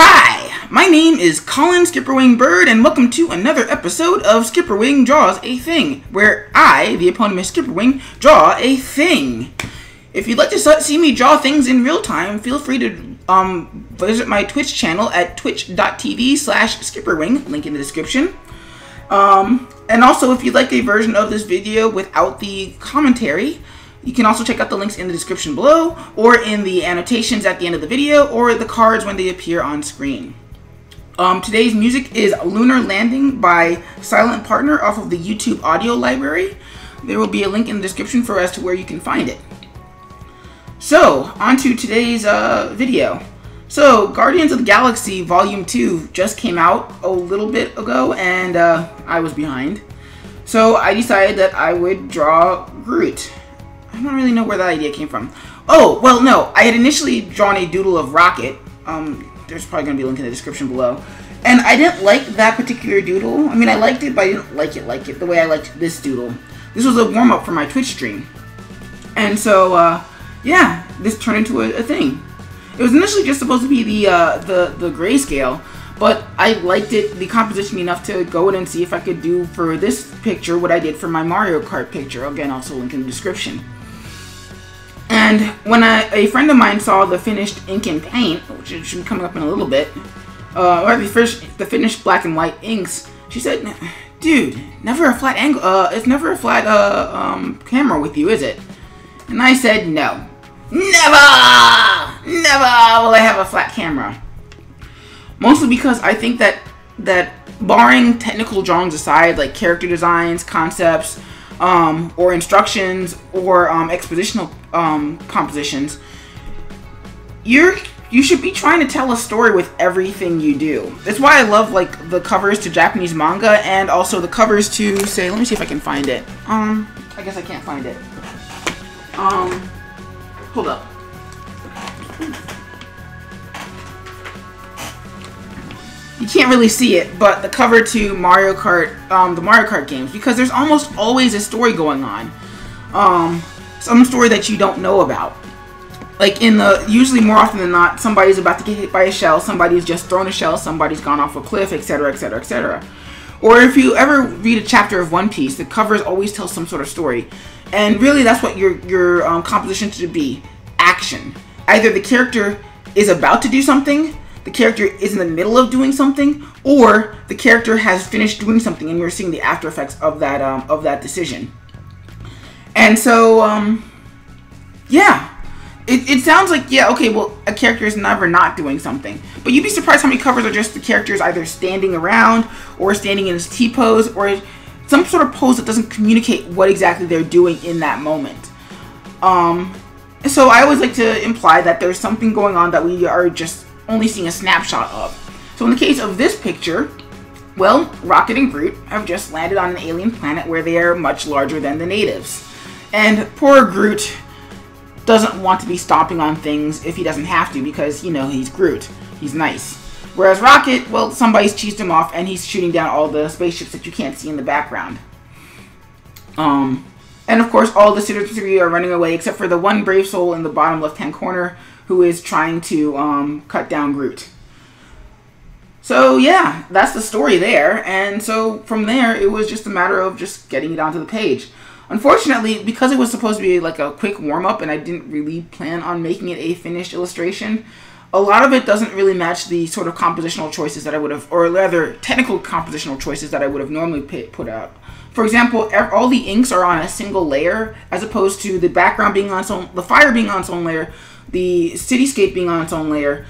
Hi, my name is Colin SkipperWing Bird, and welcome to another episode of SkipperWing Draws a Thing, where I, the eponymous SkipperWing, draw a thing. If you'd like to see me draw things in real time, feel free to visit my Twitch channel at twitch.tv/SkipperWing, link in the description. And also, if you'd like a version of this video without the commentary, you can also check out the links in the description below, or in the annotations at the end of the video, or the cards when they appear on screen. Today's music is Lunar Landing by Silent Partner off of the YouTube audio library. There will be a link in the description as to where you can find it. So, on to today's video. So, Guardians of the Galaxy Volume 2 just came out a little bit ago, and I was behind. So, I decided that I would draw Groot. I don't really know where that idea came from. Oh, well, no. I had initially drawn a doodle of Rocket. There's probably going to be a link in the description below. And I didn't like that particular doodle. I mean, I liked it, but I didn't like it the way I liked this doodle. This was a warm-up for my Twitch stream. And so, yeah, this turned into a thing. It was initially just supposed to be the grayscale, but I liked the composition enough to go in and see if I could do for this picture what I did for my Mario Kart picture. Again, also link in the description. And when a friend of mine saw the finished ink and paint, which should be coming up in a little bit, or the finished black and white inks, she said, "Dude, never a flat angle. It's never a flat camera with you, is it?" And I said, "No, never will I have a flat camera." Mostly because I think that barring technical drawings aside, like character designs, concepts, or instructions, or expositional compositions, you should be trying to tell a story with everything you do. That's why I love like the covers to Japanese manga, and also the covers to, say, let me see if I can find it. I guess I can't find it. Hold up. You can't really see it, but the cover to Mario Kart, the Mario Kart games, because there's almost always a story going on. Some story that you don't know about. Like usually more often than not, somebody's about to get hit by a shell, somebody's just thrown a shell, somebody's gone off a cliff, etc., etc., etc. Or if you ever read a chapter of One Piece, the covers always tell some sort of story. And really that's what your composition should be. Action. Either the character is about to do something, the character is in the middle of doing something, or the character has finished doing something and you're seeing the after effects of that decision. And so, yeah. It sounds like, yeah, okay, well, a character is never not doing something. But you'd be surprised how many covers are just the characters either standing around, or standing in his T-pose, or some sort of pose that doesn't communicate what exactly they're doing in that moment. So I always like to imply that there's something going on that we are just only seeing a snapshot of. So in the case of this picture, well, Rocket and Groot have just landed on an alien planet where they are much larger than the natives. And poor Groot doesn't want to be stomping on things if he doesn't have to, because, you know, he's Groot. He's nice. Whereas Rocket, well, somebody's cheesed him off and he's shooting down all the spaceships that you can't see in the background. And of course, all the Citizens 3 are running away except for the one brave soul in the bottom left-hand corner who is trying to cut down Groot. So yeah, that's the story there. And so from there, it was just a matter of just getting it onto the page. Unfortunately, because it was supposed to be like a quick warm-up and I didn't really plan on making it a finished illustration, a lot of it doesn't really match the sort of compositional choices that I would have, or rather technical compositional choices that I would have normally put out. For example, all the inks are on a single layer, as opposed to the background being on its own, the fire being on its own layer, the cityscape being on its own layer,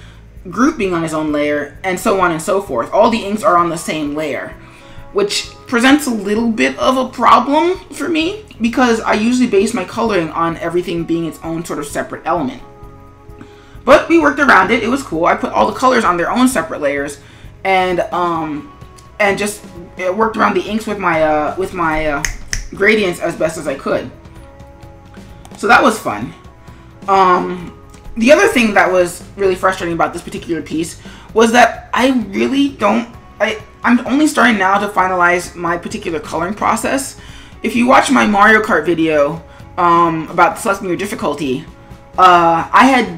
Groot being on his own layer, and so on and so forth. All the inks are on the same layer, which presents a little bit of a problem for me, because I usually base my coloring on everything being its own sort of separate element. But we worked around it. It was cool. I put all the colors on their own separate layers, and just worked around the inks with my gradients as best as I could. So that was fun. The other thing that was really frustrating about this particular piece was that I really I'm only starting now to finalize my particular coloring process. If you watch my Mario Kart video about selecting your difficulty, I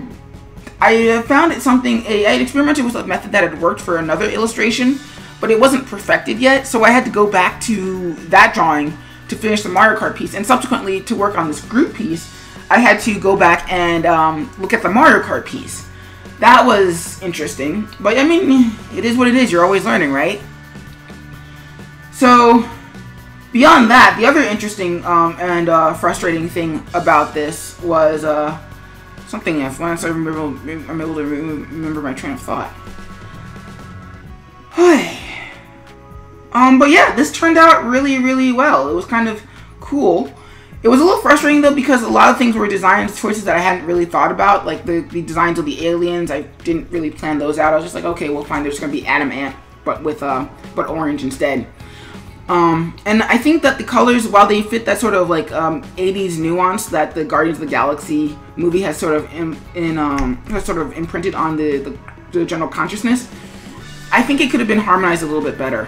I found it something, I had experimented with a method that had worked for another illustration, but it wasn't perfected yet, so I had to go back to that drawing to finish the Mario Kart piece, and subsequently to work on this Groot piece, I had to go back and look at the Mario Kart piece. That was interesting, but I mean, it is what it is, you're always learning, right? So, beyond that, the other interesting and frustrating thing about this was something else. Once I'm able to remember my train of thought. But yeah, this turned out really, really well. It was kind of cool. It was a little frustrating though because a lot of things were design choices that I hadn't really thought about, like the designs of the aliens. I didn't really plan those out. I was just like, okay, well, fine. There's gonna be Adam Ant, but with but orange instead. And I think that the colors, while they fit that sort of like 80s nuance that the Guardians of the Galaxy movie has sort of imprinted on the general consciousness, I think it could have been harmonized a little bit better.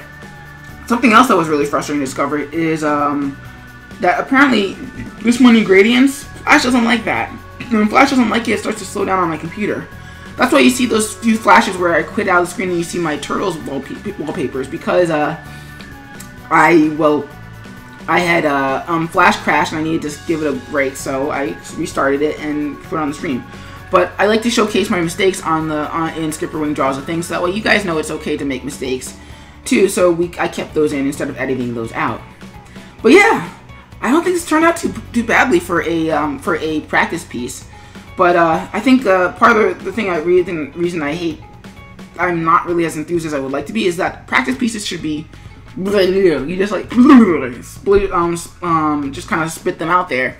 Something else that was really frustrating to discover is that apparently this many gradients, Flash doesn't like that. When Flash doesn't like it, it starts to slow down on my computer. That's why you see those few flashes where I quit out of the screen and you see my Turtles wallpapers, because I had Flash crash and I needed to give it a break, so I restarted it and put it on the screen. But I like to showcase my mistakes on the in SkipperWing Draws and things, so that way you guys know it's okay to make mistakes too. So I kept those in instead of editing those out. But yeah, I don't think this turned out too badly for a practice piece. But I think part of the thing reason I'm not really as enthused as I would like to be is that practice pieces should be, you just like just kind of spit them out there,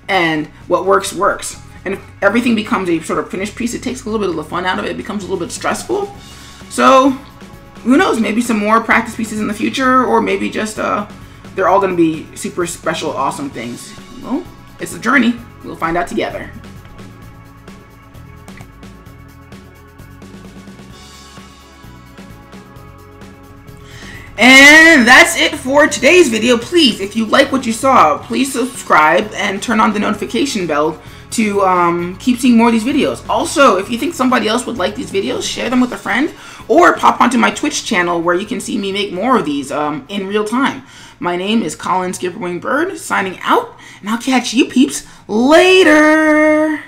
and what works works. And if everything becomes a sort of finished piece, it takes a little bit of the fun out of it. It becomes a little bit stressful. So who knows? Maybe some more practice pieces in the future, or maybe just they're all going to be super special, awesome things. Well, it's a journey. We'll find out together. And that's it for today's video. Please, if you like what you saw, please subscribe and turn on the notification bell to keep seeing more of these videos. Also, if you think somebody else would like these videos, share them with a friend, or pop onto my Twitch channel where you can see me make more of these in real time. My name is Colin SkipperWing Bird, signing out, and I'll catch you peeps later.